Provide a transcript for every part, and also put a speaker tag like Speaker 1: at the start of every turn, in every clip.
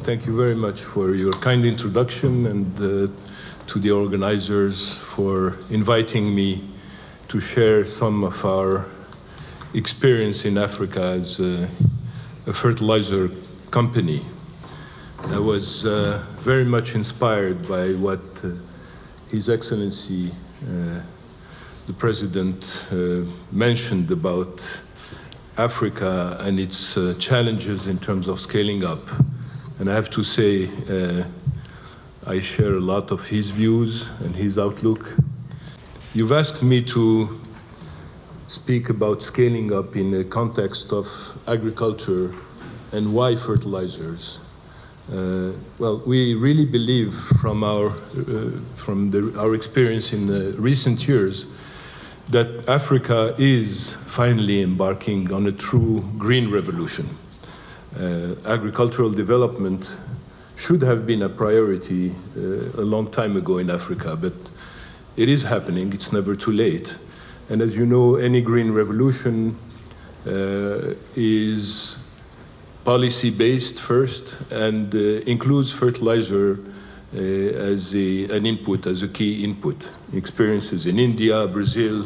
Speaker 1: Thank you very much for your kind introduction and to the organizers for inviting me to share some of our experience in Africa as a fertilizer company. I was very much inspired by what His Excellency, the President, mentioned about Africa and its challenges in terms of scaling up. And I have to say, I share a lot of his views and his outlook. You've asked me to speak about scaling up in the context of agriculture and why fertilizers. Well, we really believe from our experience in the recent years that Africa is finally embarking on a true green revolution. Agricultural development should have been a priority a long time ago in Africa, but it is happening. It's never too late. And as you know, any green revolution is policy-based first and includes fertilizer as an input, as a key input. Experiences in India, Brazil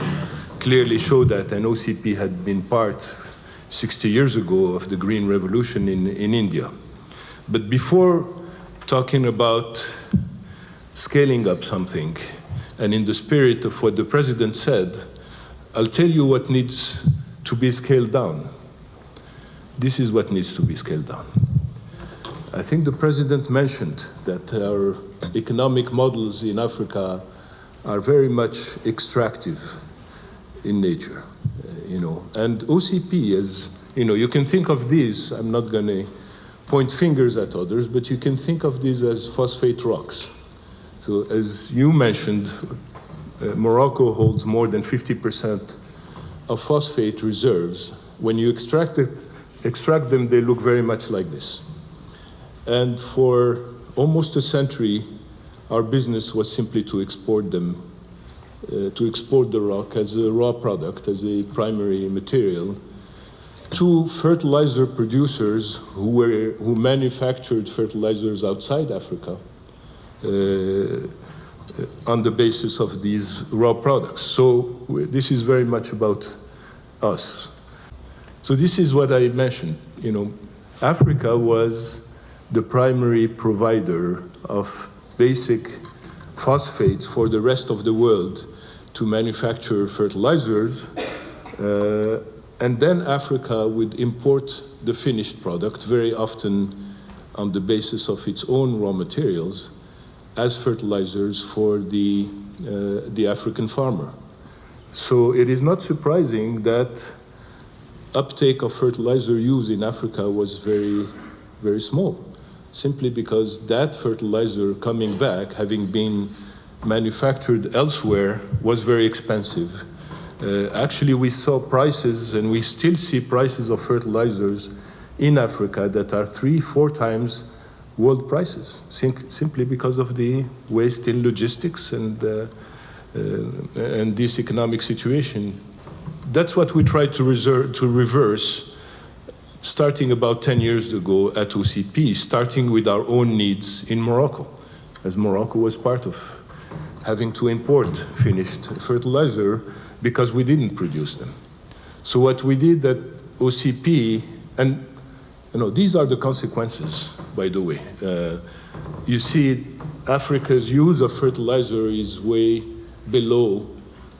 Speaker 1: clearly show that, and OCP had been part 60 years ago of the green revolution in India. But before talking about scaling up something, and in the spirit of what the President said, I'll tell you what needs to be scaled down. This is what needs to be scaled down. I think the President mentioned that our economic models in Africa are very much extractive in nature, and OCP is, you can think of these, I'm not going to point fingers at others, but you can think of these as phosphate rocks. So as you mentioned, Morocco holds more than 50% of phosphate reserves. When you extract them, they look very much like this. And for almost a century, our business was simply to export them, to export the rock as a raw product, as a primary material, to fertilizer producers who manufactured fertilizers outside Africa on the basis of these raw products. So this is very much about us. So this is what I mentioned. Africa was the primary provider of basic phosphates for the rest of the world to manufacture fertilizers, and then Africa would import the finished product, very often on the basis of its own raw materials, as fertilizers for the African farmer. So it is not surprising that uptake of fertilizer use in Africa was very, very small, simply because that fertilizer coming back, having been manufactured elsewhere, was very expensive. Actually, we saw prices, and we still see prices of fertilizers in Africa that are 3-4 times world prices, simply because of the waste in logistics and this economic situation. That's what we tried to reverse, starting about 10 years ago at OCP, starting with our own needs in Morocco, as Morocco was part of having to import finished fertilizer because we didn't produce them. So what we did at OCP, and these are the consequences, by the way. You see, Africa's use of fertilizer is way below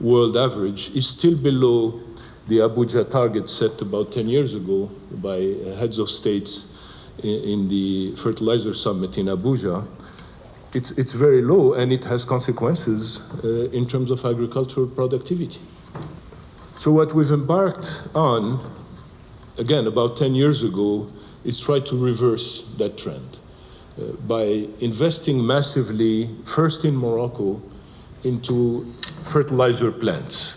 Speaker 1: world average, is still below the Abuja target set about 10 years ago by heads of states in the fertilizer summit in Abuja. It's very low, and it has consequences in terms of agricultural productivity. So what we've embarked on, again, about 10 years ago, is try to reverse that trend by investing massively, first in Morocco, into fertilizer plants.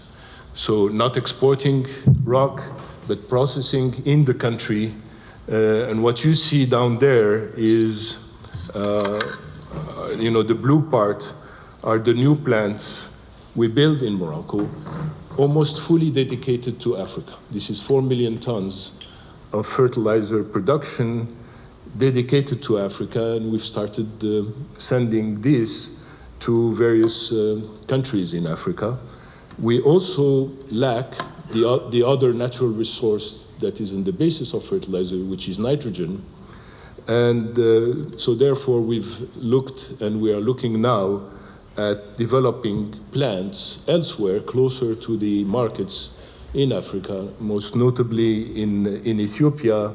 Speaker 1: So not exporting rock, but processing in the country. And what you see down there is, the blue part are the new plants we build in Morocco, almost fully dedicated to Africa. This is 4 million tons of fertilizer production dedicated to Africa, and we've started sending this to various countries in Africa. We also lack the other natural resource that is in the basis of fertilizer, which is nitrogen. And so therefore we've looked, and we are looking now at developing plants elsewhere closer to the markets in Africa, most notably in Ethiopia,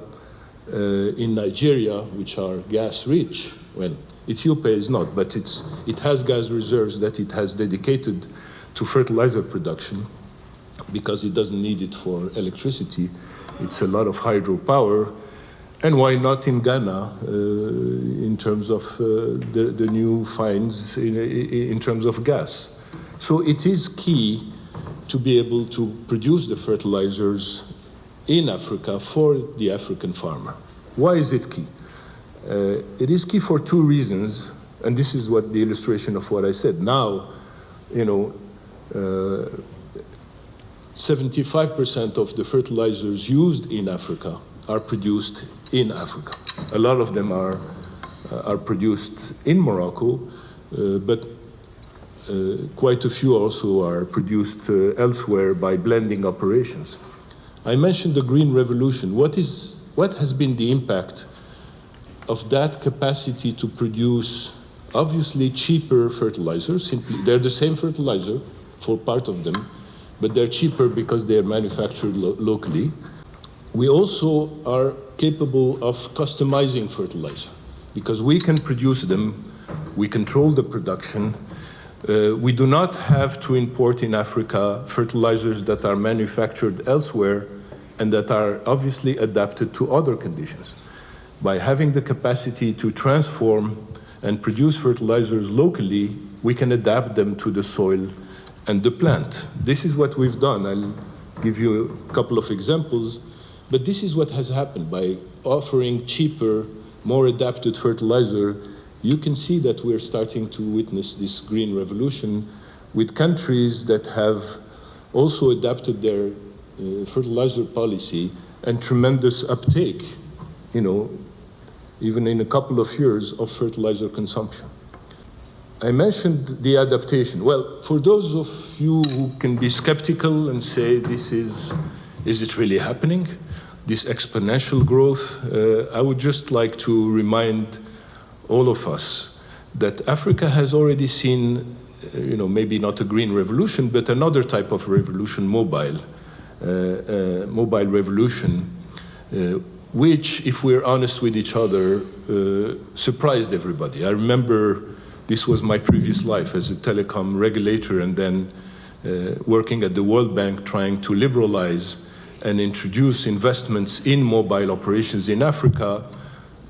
Speaker 1: in Nigeria, which are gas rich. Well, Ethiopia is not, but it has gas reserves that it has dedicated to fertilizer production because it doesn't need it for electricity. It's a lot of hydropower. And why not in Ghana in terms of the new finds in terms of gas? So it is key to be able to produce the fertilizers in Africa for the African farmer. Why is it key? It is key for two reasons, and this is what the illustration of what I said. Now, 75% of the fertilizers used in Africa are produced in Africa. A lot of them are produced in Morocco, but quite a few also are produced elsewhere by blending operations. I mentioned the Green Revolution. What has been the impact of that capacity to produce obviously cheaper fertilizers? Simply, they're the same fertilizer for part of them, but they're cheaper because they are manufactured locally. We also are capable of customizing fertilizer because we can produce them, we control the production. We do not have to import in Africa fertilizers that are manufactured elsewhere and that are obviously adapted to other conditions. By having the capacity to transform and produce fertilizers locally, we can adapt them to the soil and the plant. This is what we've done. I'll give you a couple of examples, but this is what has happened. By offering cheaper, more adapted fertilizer, you can see that we're starting to witness this green revolution with countries that have also adapted their fertilizer policy and tremendous uptake, even in a couple of years of fertilizer consumption. I mentioned the adaptation. Well, for those of you who can be skeptical and say, is it really happening? This exponential growth, I would just like to remind all of us that Africa has already seen, maybe not a green revolution, but another type of revolution, mobile revolution, which, if we're honest with each other, surprised everybody. I remember this was my previous life as a telecom regulator and then working at the World Bank trying to liberalize and introduce investments in mobile operations in Africa.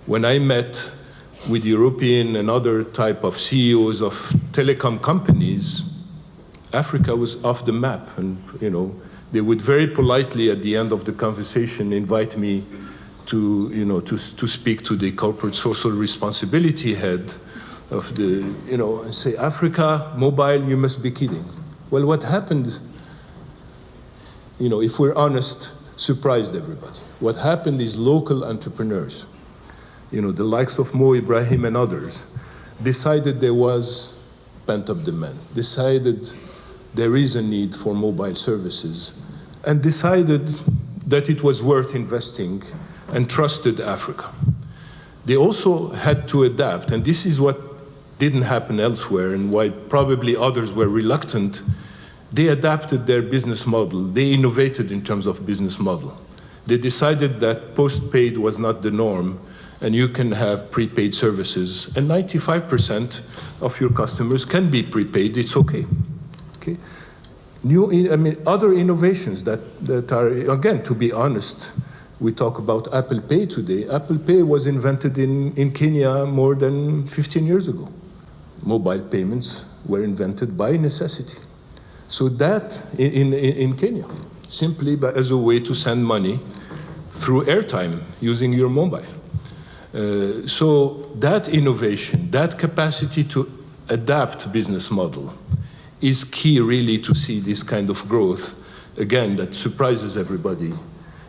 Speaker 1: When I met with European and other type of CEOs of telecom companies, Africa was off the map. And, they would very politely at the end of the conversation invite me to speak to the corporate social responsibility head of the, and say, Africa, mobile, you must be kidding. Well, what happened, if we're honest, surprised everybody. What happened is local entrepreneurs, the likes of Mo Ibrahim and others, decided there was pent-up demand, decided there is a need for mobile services, and decided that it was worth investing and trusted Africa. They also had to adapt, and this is what didn't happen elsewhere and why probably others were reluctant. They adapted their business model. They innovated in terms of business model. They decided that postpaid was not the norm and you can have prepaid services, and 95% of your customers can be prepaid. It's okay. Other innovations that are, again, to be honest, we talk about Apple Pay today. Apple Pay was invented in Kenya more than 15 years ago. Mobile payments were invented by necessity. So that in Kenya, simply as a way to send money through airtime using your mobile. So that innovation, that capacity to adapt business model is key really to see this kind of growth, again, that surprises everybody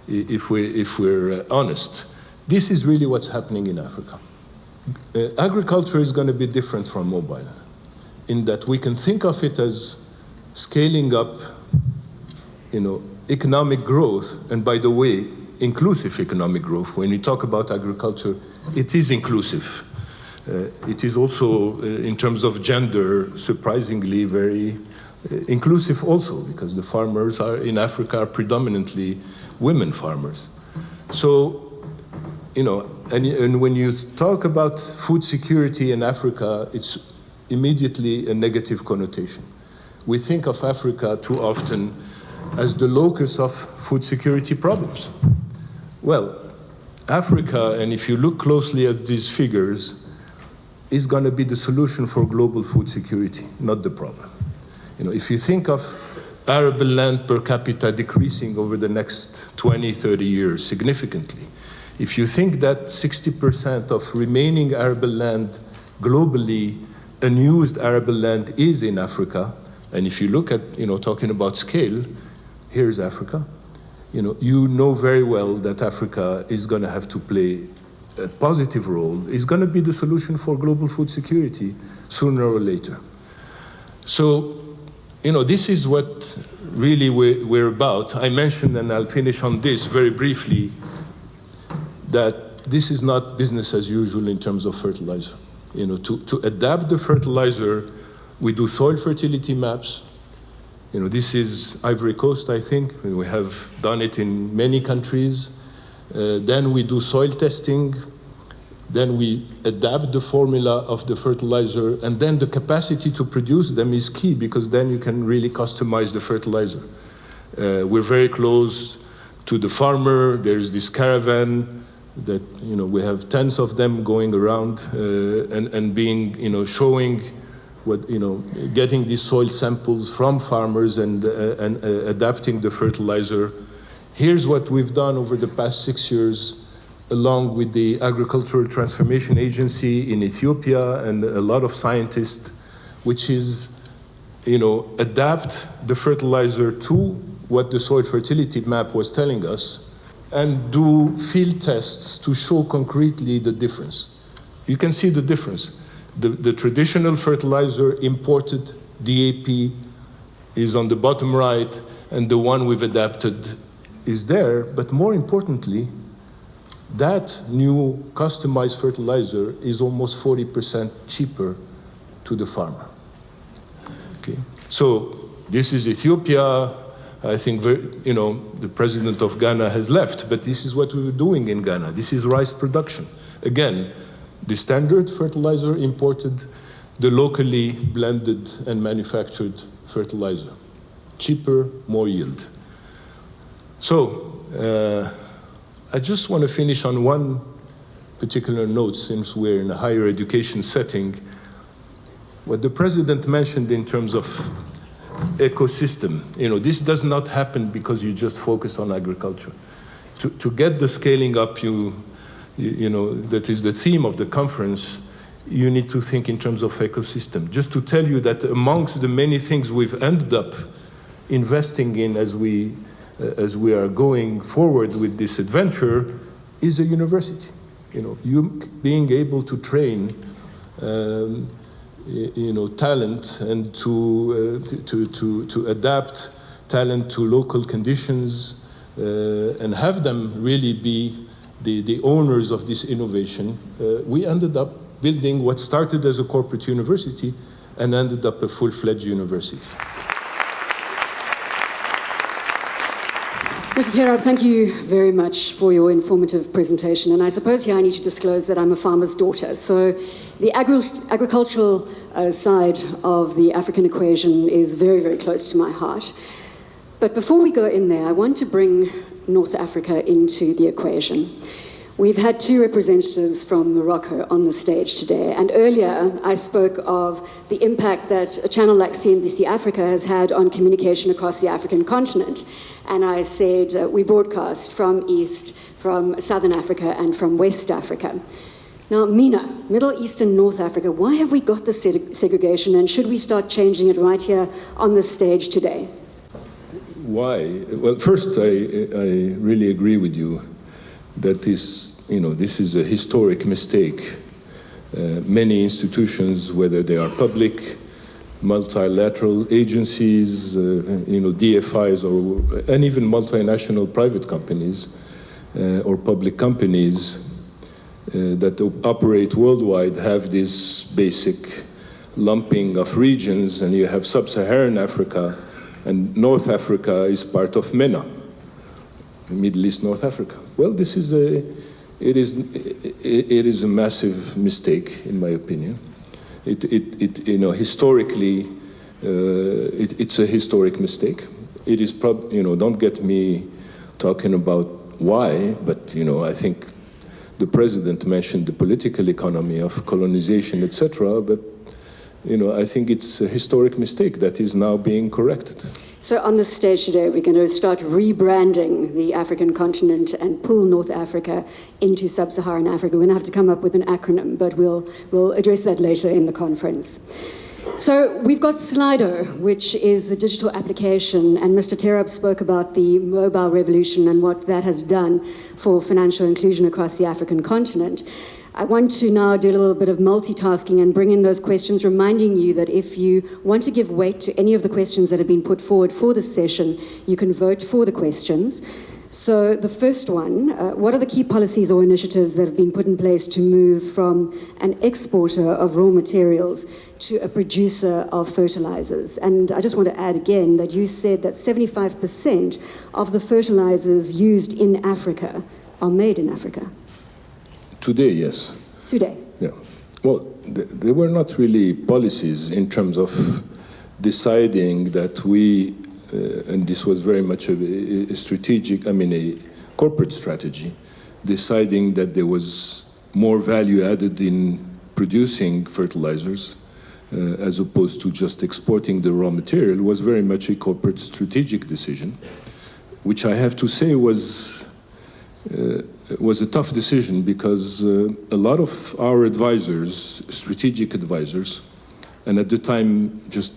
Speaker 1: if we're honest. This is really what's happening in Africa. Agriculture is going to be different from mobile, in that we can think of it as scaling up, economic growth, and by the way, inclusive economic growth. When we talk about agriculture, it is inclusive. It is also, in terms of gender, surprisingly very inclusive also, because the farmers in Africa are predominantly women farmers. So, and when you talk about food security in Africa, it's immediately a negative connotation. We think of Africa too often as the locus of food security problems. Well, Africa, and if you look closely at these figures, is going to be the solution for global food security, not the problem. If you think of arable land per capita decreasing over the next 20, 30 years significantly, if you think that 60% of remaining arable land globally, unused arable land, is in Africa, and if you look at, talking about scale, here's Africa, you know very well that Africa is going to have to play a positive role, is going to be the solution for global food security sooner or later. So, this is what really we're about. I mentioned, and I'll finish on this very briefly, that this is not business as usual in terms of fertilizer. To adapt the fertilizer, we do soil fertility maps. This is Ivory Coast, I think. We have done it in many countries. Then we do soil testing. Then we adapt the formula of the fertilizer, and then the capacity to produce them is key, because then you can really customize the fertilizer. We're very close to the farmer. There's this caravan that, we have tens of them going around and being, showing what, getting these soil samples from farmers and adapting the fertilizer. Here's what we've done over the past 6 years, along with the Agricultural Transformation Agency in Ethiopia and a lot of scientists, which is, adapt the fertilizer to what the soil fertility map was telling us, and do field tests to show concretely the difference. You can see the difference. The traditional fertilizer, imported DAP, is on the bottom right, and the one we've adapted is there. But more importantly, that new customized fertilizer is almost 40% cheaper to the farmer. Okay, so this is Ethiopia. I think, the president of Ghana has left, but this is what we were doing in Ghana. This is rice production. Again, the standard fertilizer imported, the locally blended and manufactured fertilizer. Cheaper, more yield. So, I just want to finish on one particular note, since we're in a higher education setting. What the president mentioned in terms of ecosystem, this does not happen because you just focus on agriculture. To get the scaling up, that is the theme of the conference, you need to think in terms of ecosystem. Just to tell you that amongst the many things we've ended up investing in as we are going forward with this adventure is a university. You being able to train talent and to adapt talent to local conditions and have them really be the owners of this innovation. We ended up building what started as a corporate university and ended up a full-fledged university.
Speaker 2: Mr. Terrab, thank you very much for your informative presentation. And I suppose here I need to disclose that I'm a farmer's daughter. So the agricultural side of the African equation is very, very close to my heart. But before we go in there, I want to bring North Africa into the equation. We've had two representatives from Morocco on the stage today, and earlier I spoke of the impact that a channel like CNBC Africa has had on communication across the African continent. And I said we broadcast from East, from Southern Africa, and from West Africa. Now, MENA, Middle East and North Africa, why have we got this segregation, and should we start changing it right here on the stage today?
Speaker 1: Why? Well, first, I really agree with you that this this is a historic mistake. Many institutions, whether they are public, multilateral agencies, DFIs, and even multinational private companies or public companies that operate worldwide, have this basic lumping of regions, and you have sub-Saharan Africa, and North Africa is part of MENA, Middle East, North Africa. Well, it is a massive mistake, in my opinion. Historically, it's a historic mistake. It is don't get me talking about why, but I think the president mentioned the political economy of colonization, etc. But I think it's a historic mistake that is now being corrected.
Speaker 2: So on the stage today, we're going to start rebranding the African continent and pull North Africa into sub-Saharan Africa. We're going to have to come up with an acronym, but we'll address that later in the conference. So we've got Slido, which is the digital application, and Mr. Terrab spoke about the mobile revolution and what that has done for financial inclusion across the African continent. I want to now do a little bit of multitasking and bring in those questions, reminding you that if you want to give weight to any of the questions that have been put forward for this session, you can vote for the questions. So the first one, what are the key policies or initiatives that have been put in place to move from an exporter of raw materials to a producer of fertilizers? And I just want to add again that you said that 75% of the fertilizers used in Africa are made in Africa.
Speaker 1: Today, yes.
Speaker 2: Today?
Speaker 1: Yeah. Well, there were not really policies in terms of deciding that we, and this was very much a strategic, a corporate strategy, deciding that there was more value added in producing fertilizers as opposed to just exporting the raw material, was very much a corporate strategic decision, which I have to say was a tough decision, because a lot of our advisors, strategic advisors, and at the time, just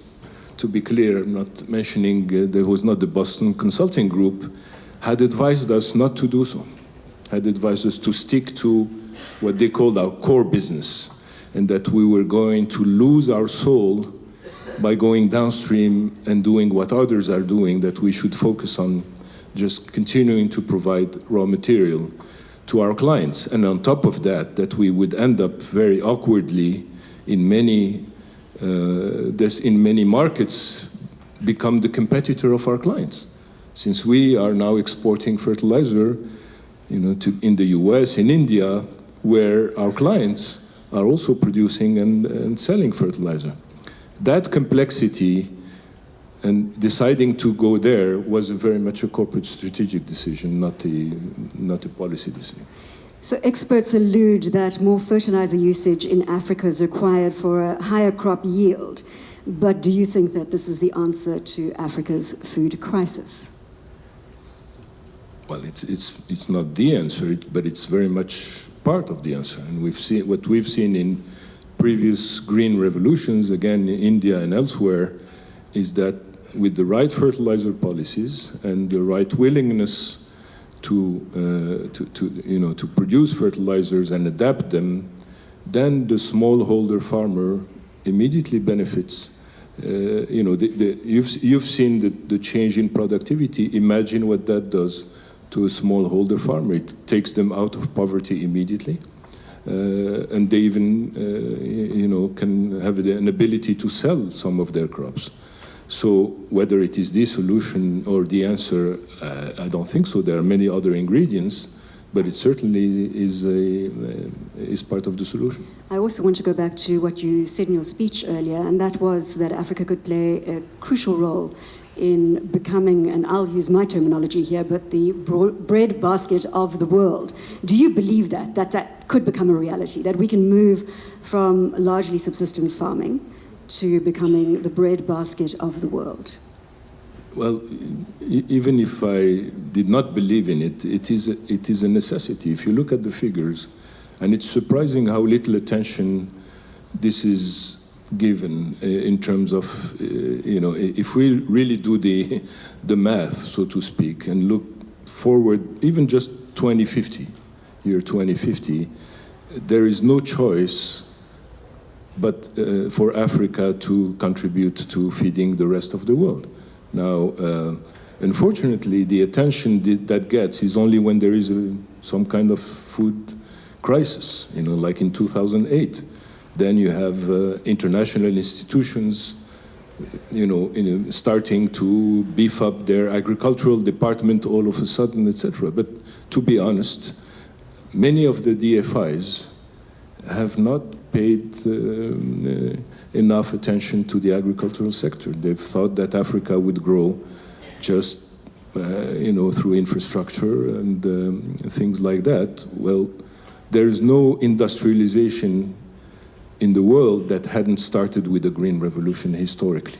Speaker 1: to be clear, I'm not mentioning there was not the Boston Consulting Group, had advised us not to do so, had advised us to stick to what they called our core business, and that we were going to lose our soul by going downstream and doing what others are doing, that we should focus on just continuing to provide raw material to our clients. And on top of that, that we would end up very awkwardly in many markets become the competitor of our clients. Since we are now exporting fertilizer, in the US, in India, where our clients are also producing and selling fertilizer. That complexity and deciding to go there was very much a corporate strategic decision, not a policy decision.
Speaker 2: So experts allude that more fertilizer usage in Africa is required for a higher crop yield. But do you think that this is the answer to Africa's food crisis?
Speaker 1: Well, it's not the answer, but it's very much part of the answer. And what we've seen in previous green revolutions, again in India and elsewhere, is that with the right fertilizer policies and the right willingness to produce fertilizers and adapt them, then the smallholder farmer immediately benefits. You've seen the change in productivity. Imagine what that does to a smallholder farmer. It takes them out of poverty immediately, and they even can have an ability to sell some of their crops. So whether it is the solution or the answer, I don't think so. There are many other ingredients, but it certainly is part of the solution.
Speaker 2: I also want to go back to what you said in your speech earlier, and that was that Africa could play a crucial role in becoming, and I'll use my terminology here, but the bread basket of the world. Do you believe that could become a reality, that we can move from largely subsistence farming to becoming the bread basket of the world?
Speaker 1: Well, even if I did not believe in it, it is a necessity. If you look at the figures, and it's surprising how little attention this is given in terms of, if we really do the math, so to speak, and look forward, even just 2050, year 2050, there is no choice but for Africa to contribute to feeding the rest of the world. Now, unfortunately, the attention that gets is only when there is some kind of food crisis, like in 2008. Then you have international institutions, starting to beef up their agricultural department all of a sudden, etc. But to be honest, many of the DFIs have not paid enough attention to the agricultural sector. They've thought that Africa would grow just, through infrastructure and things like that. Well, there's no industrialization in the world that hadn't started with the Green Revolution historically.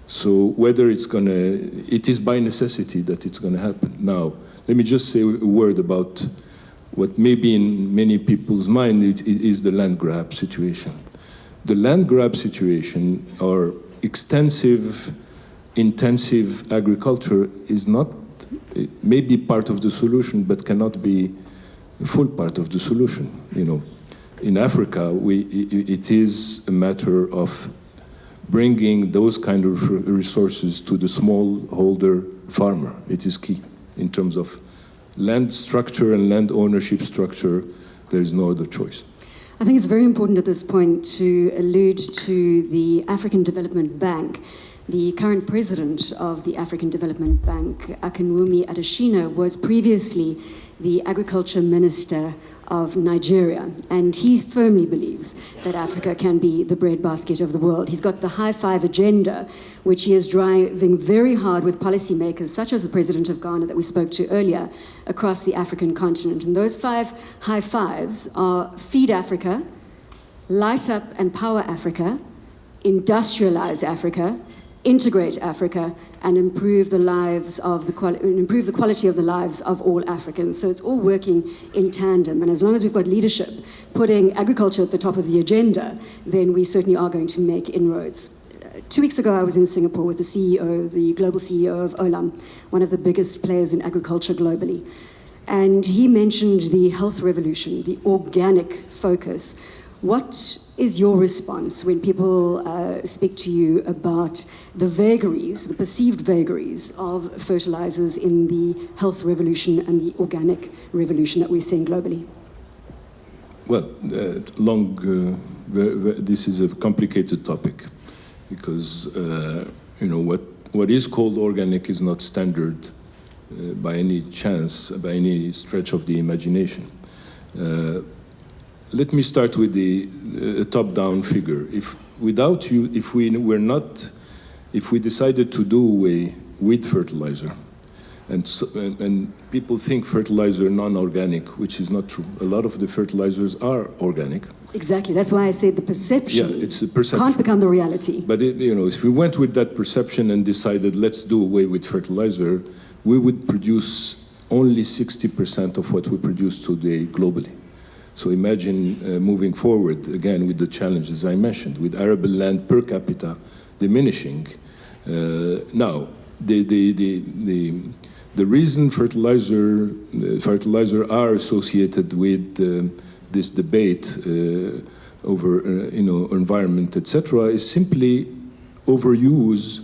Speaker 1: So whether it is by necessity that it's gonna happen. Now, let me just say a word about what may be in many people's mind is the land grab situation. The land grab situation, or extensive, intensive agriculture, is not, it may be part of the solution, but cannot be a full part of the solution. In Africa, it is a matter of bringing those kind of resources to the smallholder farmer. It is key in terms of land structure and land ownership structure. There is no other choice.
Speaker 2: I think it's very important at this point to allude to the African Development Bank. The current president of the African Development Bank, Akinwumi Adesina, was previously the agriculture minister of Nigeria, and he firmly believes that Africa can be the breadbasket of the world. He's got the high five agenda, which he is driving very hard with policymakers, such as the president of Ghana that we spoke to earlier, across the African continent. And those 5 high fives are Feed Africa, Light Up and Power Africa, Industrialize Africa, Integrate Africa, and improve the quality of the lives of all Africans. So it's all working in tandem. And as long as we've got leadership putting agriculture at the top of the agenda, then we certainly are going to make inroads. 2 weeks ago, I was in Singapore with the global CEO of Olam, one of the biggest players in agriculture globally. And he mentioned the health revolution, the organic focus. What is your response when people speak to you about the vagaries, the perceived vagaries of fertilizers in the health revolution and the organic revolution that we're seeing globally?
Speaker 1: Well, this is a complicated topic because, what is called organic is not standard by any chance, by any stretch of the imagination. Let me start with the top-down figure. If we decided to do away with fertilizer, and people think fertilizer non-organic, which is not true. A lot of the fertilizers are organic.
Speaker 2: Exactly. That's why I said the perception,
Speaker 1: it's a perception.
Speaker 2: Can't become the reality.
Speaker 1: But if we went with that perception and decided let's do away with fertilizer, we would produce only 60% of what we produce today globally. So imagine moving forward again with the challenges I mentioned, with arable land per capita diminishing. Now, the reason fertilizer are associated with this debate over environment, etc., is simply overuse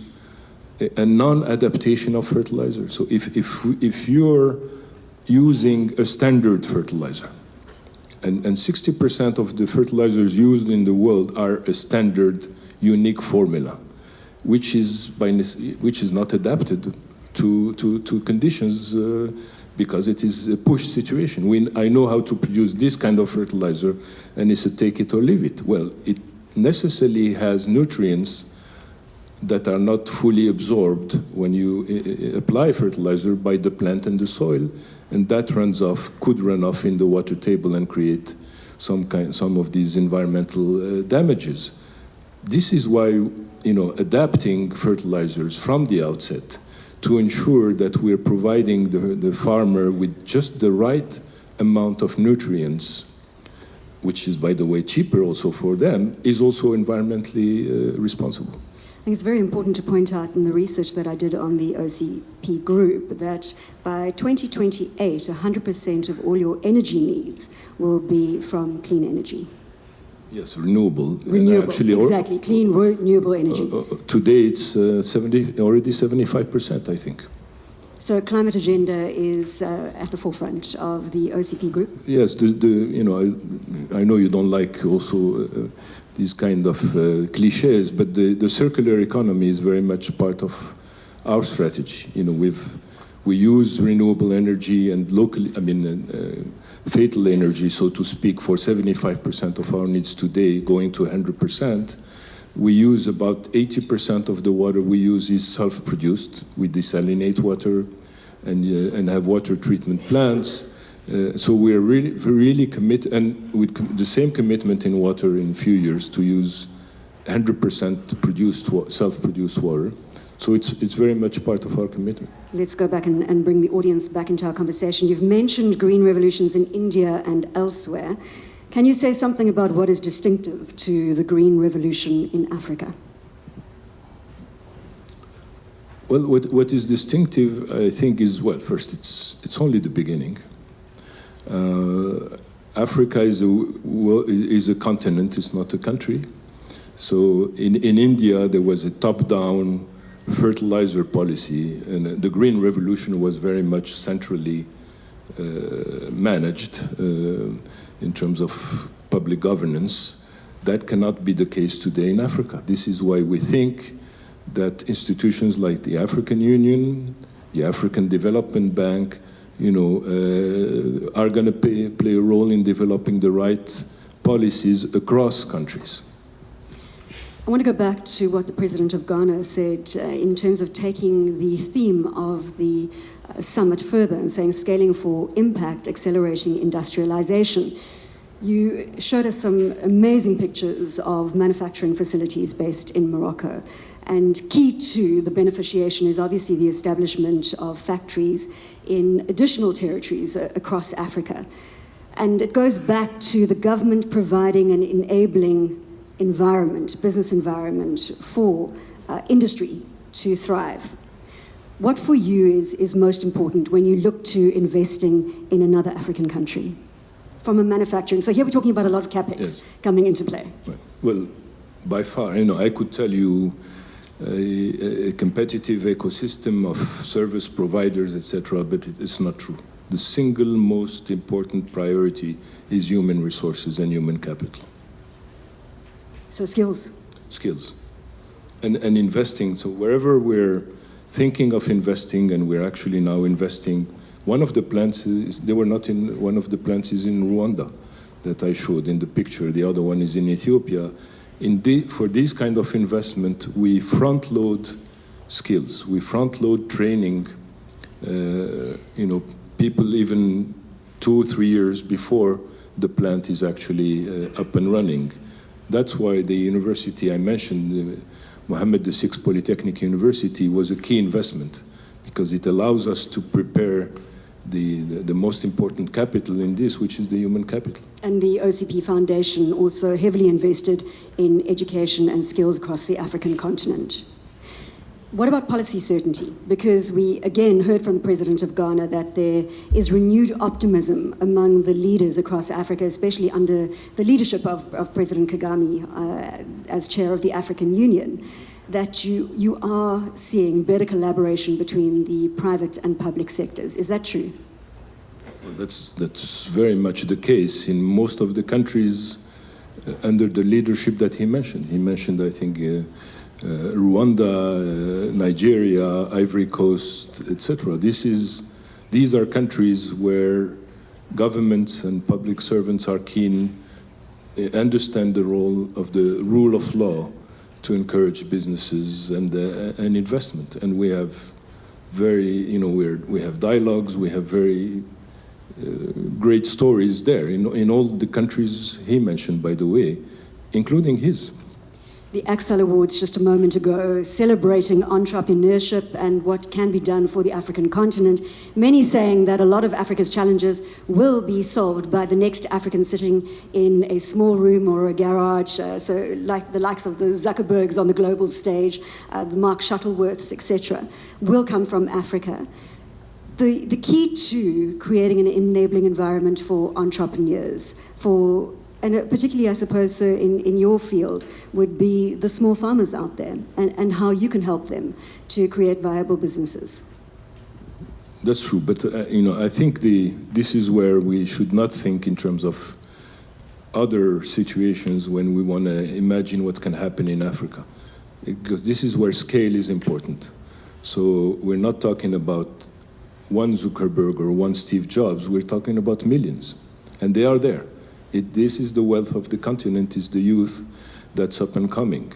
Speaker 1: and non-adaptation of fertilizer. So if you're using a standard fertilizer, and 60% of the fertilizers used in the world are a standard, unique formula, which is not adapted to conditions because it is a push situation. I know how to produce this kind of fertilizer, and it's a take it or leave it. Well, it necessarily has nutrients that are not fully absorbed when you apply fertilizer by the plant and the soil, and that could run off in the water table and create some of these environmental damages. This is why adapting fertilizers from the outset to ensure that we're providing the farmer with just the right amount of nutrients, which is, by the way, cheaper also for them, is also environmentally responsible.
Speaker 2: think it's very important to point out in the research that I did on the OCP group that by 2028, 100% of all your energy needs will be from clean energy.
Speaker 1: Yes, renewable.
Speaker 2: Renewable,
Speaker 1: Actually,
Speaker 2: exactly, clean renewable energy.
Speaker 1: Today it's already 75%, I think.
Speaker 2: So climate agenda is at the forefront of the OCP group?
Speaker 1: Yes, I know you don't like also these kind of cliches, but the circular economy is very much part of our strategy. We use renewable energy and locally, fatal energy, so to speak, for 75% of our needs today, going to 100%. We use about 80% of the water we use is self-produced. We desalinate water and have water treatment plants. So we're really committed, and with the same commitment in water in a few years to use 100% self-produced water. So it's very much part of our commitment.
Speaker 2: Let's go back and bring the audience back into our conversation. You've mentioned green revolutions in India and elsewhere. Can you say something about what is distinctive to the green revolution in Africa?
Speaker 1: Well, what is distinctive, I think, is, well, first, it's only the beginning. Africa is a continent, it's not a country. So in India, there was a top-down fertilizer policy, and the Green Revolution was very much centrally managed in terms of public governance. That cannot be the case today in Africa. This is why we think that institutions like the African Union, the African Development Bank, are going to play a role in developing the right policies across countries.
Speaker 2: I want to go back to what the President of Ghana said in terms of taking the theme of the summit further and saying scaling for impact, accelerating industrialization. You showed us some amazing pictures of manufacturing facilities based in Morocco. And key to the beneficiation is obviously the establishment of factories in additional territories across Africa. And it goes back to the government providing an enabling environment, business environment for industry to thrive. What for you is most important when you look to investing in another African country from a manufacturing? So here we're talking about a lot of capex coming into play.
Speaker 1: Well, by far, I could tell you a competitive ecosystem of service providers, etc., but it's not true. The single most important priority is human resources and human capital.
Speaker 2: So skills.
Speaker 1: Skills. And investing. So wherever we're thinking of investing, and we're actually now investing, one of the plants is in Rwanda that I showed in the picture. The other one is in Ethiopia. For this kind of investment, we front load skills. We front load training, people even 2 or 3 years before the plant is actually up and running. That's why the university I mentioned, Mohammed VI Polytechnic University, was a key investment, because it allows us to prepare the most important capital in this, which is the human capital.
Speaker 2: And the OCP Foundation also heavily invested in education and skills across the African continent. What about policy certainty? Because we again heard from the President of Ghana that there is renewed optimism among the leaders across Africa, especially under the leadership of President Kagame as chair of the African Union, that you are seeing better collaboration between the private and public sectors. Is that true?
Speaker 1: Well, that's very much the case in most of the countries under the leadership that he mentioned. He mentioned, I think, Rwanda, Nigeria, Ivory Coast, etc. These are countries where governments and public servants are keen, understand the role of the rule of law to encourage businesses and investment. And we have we have dialogues, we have very great stories there in all the countries he mentioned, by the way, including his.
Speaker 2: the Axel Awards just a moment ago, celebrating entrepreneurship and what can be done for the African continent. Many saying that a lot of Africa's challenges will be solved by the next African sitting in a small room or a garage, so like the likes of the Zuckerbergs on the global stage, the Mark Shuttleworths, etc., will come from Africa. The key to creating an enabling environment for entrepreneurs, and particularly, I suppose, so in your field, would be the small farmers out there and how you can help them to create viable businesses.
Speaker 1: That's true, but I think this is where we should not think in terms of other situations when we want to imagine what can happen in Africa, because this is where scale is important. So we're not talking about one Zuckerberg or one Steve Jobs, we're talking about millions, and they are there. This is the wealth of the continent, is the youth that's up and coming.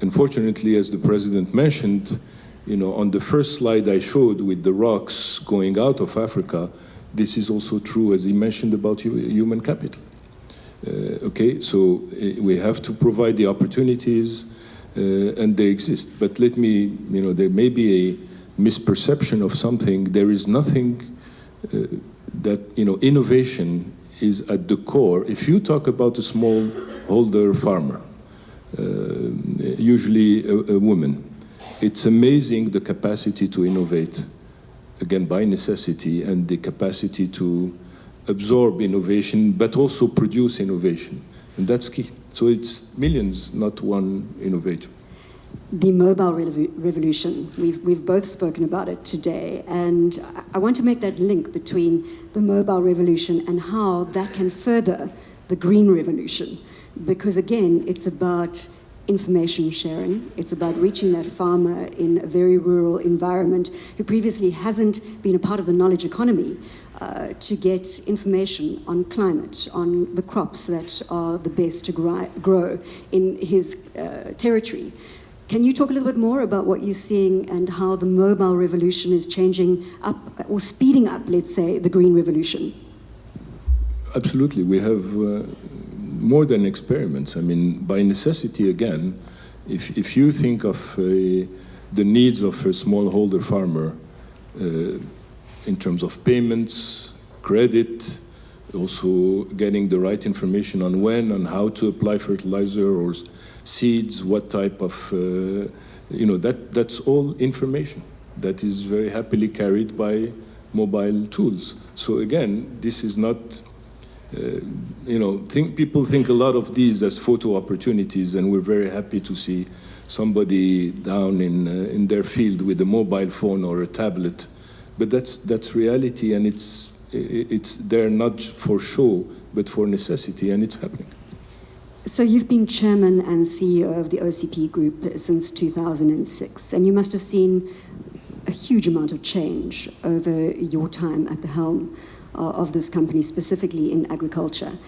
Speaker 1: Unfortunately, as the president mentioned, on the first slide I showed with the rocks going out of Africa, this is also true, as he mentioned, about human capital. Okay, so we have to provide the opportunities, and they exist. But let me, there may be a misperception of something. There is nothing that, innovation is at the core. If you talk about a smallholder farmer, usually a woman, it's amazing the capacity to innovate, again, by necessity, and the capacity to absorb innovation, but also produce innovation. And that's key. So it's millions, not one innovator.
Speaker 2: The mobile revolution, we've both spoken about it today, and I want to make that link between the mobile revolution and how that can further the green revolution, because again, it's about information sharing, it's about reaching that farmer in a very rural environment who previously hasn't been a part of the knowledge economy, to get information on climate, on the crops that are the best to grow in his territory. Can you talk a little bit more about what you're seeing and how the mobile revolution is changing up or speeding up, let's say, the green revolution?
Speaker 1: Absolutely. We have more than experiments. I mean, by necessity, again, if you think of the needs of a smallholder farmer in terms of payments, credit, also getting the right information on when and how to apply fertilizer or seeds, what type of, that's all information that is very happily carried by mobile tools. So again, this is not, people think a lot of these as photo opportunities, and we're very happy to see somebody down in their field with a mobile phone or a tablet. But that's reality, and it's there not for show, but for necessity, and it's happening.
Speaker 2: So you've been chairman and CEO of the OCP group since 2006, and you must have seen a huge amount of change over your time at the helm of this company, specifically in agriculture.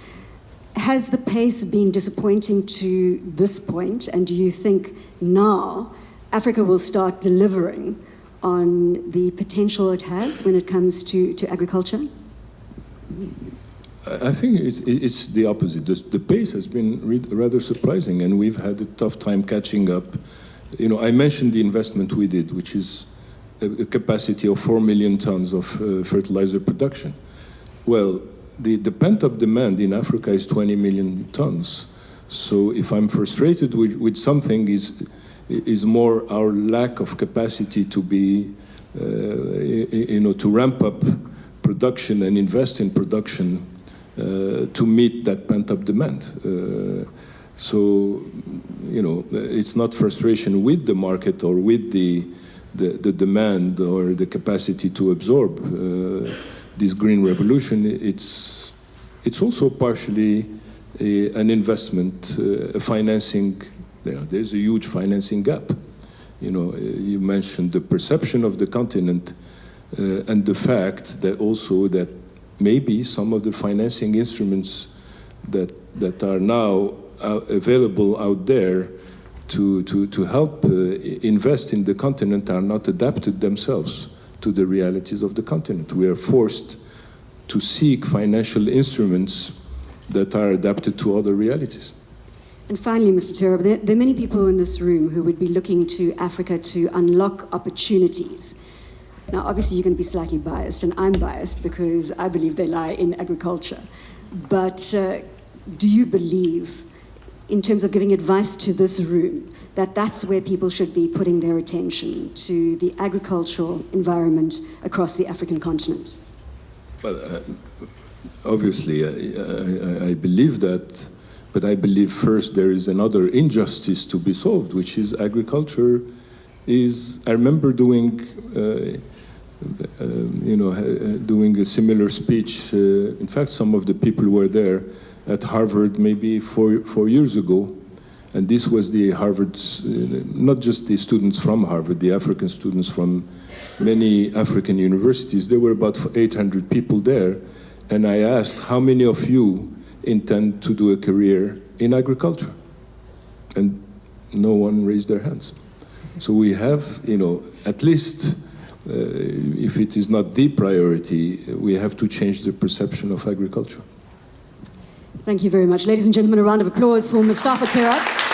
Speaker 2: Has the pace been disappointing to this point, and do you think now Africa will start delivering on the potential it has when it comes to agriculture?
Speaker 1: I think it's the opposite. The pace has been rather surprising, and we've had a tough time catching up. I mentioned the investment we did, which is a capacity of 4 million tons of fertilizer production. Well, the pent-up demand in Africa is 20 million tons. So if I'm frustrated with something, is more our lack of capacity to be, to ramp up production and invest in production to meet that pent-up demand. So, it's not frustration with the market or with the demand or the capacity to absorb this green revolution. It's also partially an investment, a financing. There's a huge financing gap. You mentioned the perception of the continent and the fact that also that maybe some of the financing instruments that are now available out there to help invest in the continent are not adapted themselves to the realities of the continent. We are forced to seek financial instruments that are adapted to other realities.
Speaker 2: And finally, Mr. Terrab, there are many people in this room who would be looking to Africa to unlock opportunities. Now, obviously, you're going to be slightly biased, and I'm biased because I believe they lie in agriculture. But do you believe, in terms of giving advice to this room, that that's where people should be putting their attention, to the agricultural environment across the African continent?
Speaker 1: Well, obviously, I believe that, but I believe first there is another injustice to be solved, which is agriculture is, I remember doing, doing a similar speech. In fact, some of the people were there at Harvard maybe four years ago. And this was the Harvard, not just the students from Harvard, the African students from many African universities. There were about 800 people there. And I asked, how many of you intend to do a career in agriculture? And no one raised their hands. So we have, at least, if it is not the priority, we have to change the perception of agriculture.
Speaker 2: Thank you very much. Ladies and gentlemen, a round of applause for Mostafa Terrab.